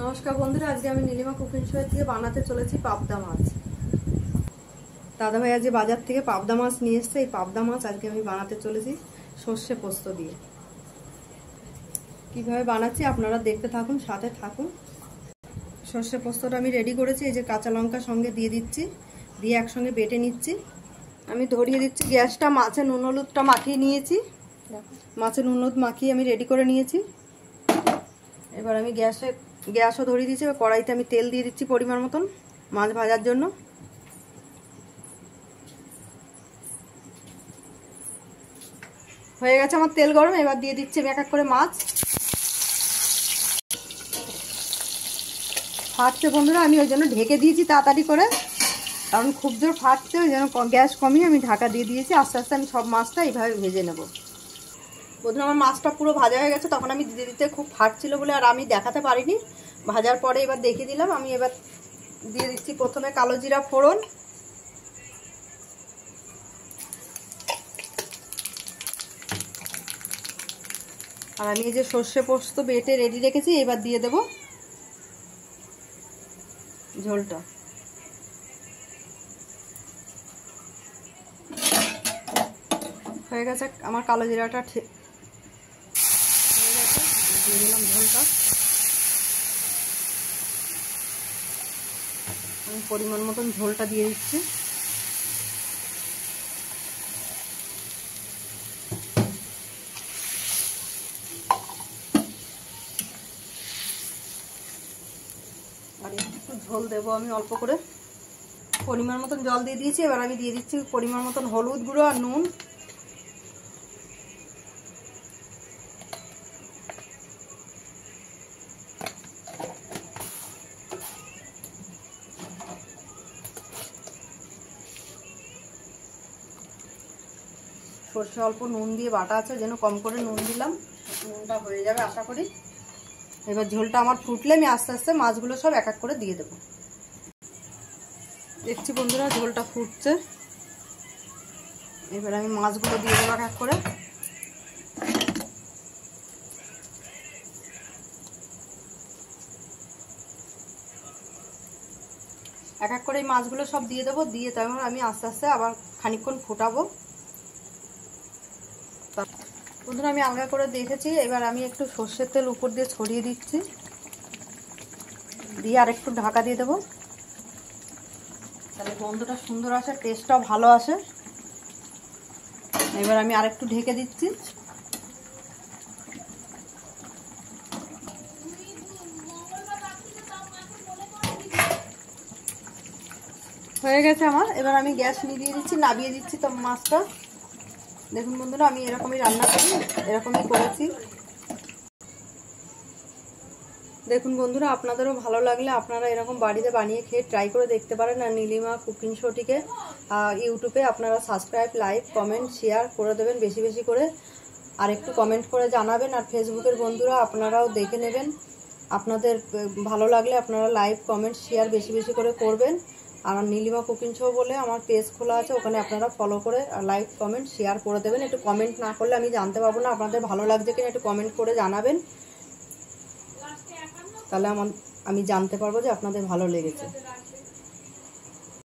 নমস্কার বন্ধুরা, আজকে আমি নীলিমা কুকিং শো থেকে বানাতে চলেছি পাবদা মাছ। দাদা ভাই আজকে বাজার থেকে পাবদা মাছ নিয়ে এসছে। এই পাবদা মাছ আজকে আমি বানাতে চলেছি সর্ষে পোস্ত দিয়ে। কিভাবে বানাচ্ছি আপনারা দেখতে থাকুন, সাথে থাকুন। সর্ষে পোস্তটা আমি রেডি করেছি। এই যে কাঁচা লঙ্কা সঙ্গে দিয়ে দিচ্ছি, দিয়ে একসঙ্গে বেটে নিচ্ছি। আমি ধরিয়ে দিচ্ছি গ্যাসটা। মাছে নুন হলুদটা মাখিয়ে নিয়েছি। মাছে নুন হলুদ মাখিয়ে আমি রেডি করে নিয়েছি। এবার আমি গ্যাসও ধরিয়ে দিচ্ছি। এবার কড়াইতে আমি তেল দিয়ে দিচ্ছি পরিমাণ মতন মাছ ভাজার জন্য। হয়ে গেছে আমার তেল গরম। এবার দিয়ে দিচ্ছি এক এক করে মাছ। ফাটছে বন্ধুরা, আমি ওই জন্য ঢেকে দিয়েছি তাড়াতাড়ি করে, কারণ খুব জোর ফাটছে। ওই জন্য গ্যাস কমিয়ে আমি ঢাকা দিয়ে দিয়েছি। আস্তে আস্তে আমি সব মাছটা এইভাবে ভেজে নেব। বন্ধুরা আমার মাছটা পুরো ভাজা হয়ে গেছে। তখন আমি দিতে খুব ফাটছিল বলে আর আমি দেখাতে পারিনি। ভাজার পরে এবার দেখিয়ে দিলাম। আমি এবার দিয়ে দিচ্ছি প্রথমে কালো জিরা ফোড়ন, আর আমি এই যে সর্ষে পোস্ত বেটে রেডি রেখেছি এবার দিয়ে দেব ঝোলটা। হয়ে গেছে আমার কালো জিরাটা হয়ে গেছে, দিয়ে দিলাম ঝোলটা। আমি পরিমাণ মতন ঝোলটা দিয়ে দিচ্ছি। আর একটু ঝোল দেবো আমি অল্প করে, পরিমাণ মতন জল দিয়ে দিয়েছি। এবার আমি দিয়ে দিচ্ছি পরিমাণ মতন হলুদ গুঁড়ো আর নুন। সর্ষে অল্প নুন দিয়ে বাটা আছে, যেন কম করে নুন দিলাম। নুনটা হয়ে যাবে আশা করি। এবার ঝোলটা আমার ফুটলে আমি আস্তে আস্তে মাছগুলো সব এক এক করে দিয়ে দেবো। দেখছি বন্ধুরা ঝোলটা ফুটছে। এবার আমি মাছগুলো দিয়ে দেবো এক এক করে। এক এক করে এই মাছগুলো সব দিয়ে দেবো। দিয়ে তারপর আমি আস্তে আস্তে আবার খানিকক্ষণ ফুটাবো। বন্ধুরা আমি আলগা করে দেখেছি। এবার আমি একটু সর্ষের তেল উপর দিয়ে ছড়িয়ে দিচ্ছি, দিয়ে আর একটু ঢাকা দিয়ে দেবো। তাহলে গন্ধটা সুন্দর আসে, টেস্টটাও ভালো আসে। এবার আমি আর একটু ঢেকে দিচ্ছি। হয়ে গেছে আমার। এবার আমি গ্যাস নিভিয়ে দিচ্ছি, নামিয়ে দিচ্ছি তো মাছটা। দেখুন বন্ধুরা আমি এরকমই রান্না করি, এরকমই করেছি। দেখুন বন্ধুরা আপনাদেরও ভালো লাগলে আপনারা এরকম বাড়িতে বানিয়ে খেয়ে ট্রাই করে দেখতে পারেন। আর নীলিমা কুকিং শোটিকে ইউটিউবে আপনারা সাবস্ক্রাইব, লাইক, কমেন্ট, শেয়ার করে দেবেন বেশি বেশি করে। আর একটু কমেন্ট করে জানাবেন। আর ফেসবুকের বন্ধুরা আপনারাও দেখে নেবেন। আপনাদের ভালো লাগলে আপনারা লাইক, কমেন্ট, শেয়ার বেশি বেশি করে করবেন। আর নীলিমা কুকিং শো বলে আমার পেজ খোলা আছে, ওখানে আপনারা ফলো করে লাইক, কমেন্ট, শেয়ার করে দেবেন। একটু কমেন্ট না করলে আমি জানতে পারবো না আপনাদের ভালো লাগছে কিনা। একটু কমেন্ট করে জানাবেন, তাহলে আমি জানতে পারবো যে আপনাদের ভালো লেগেছে।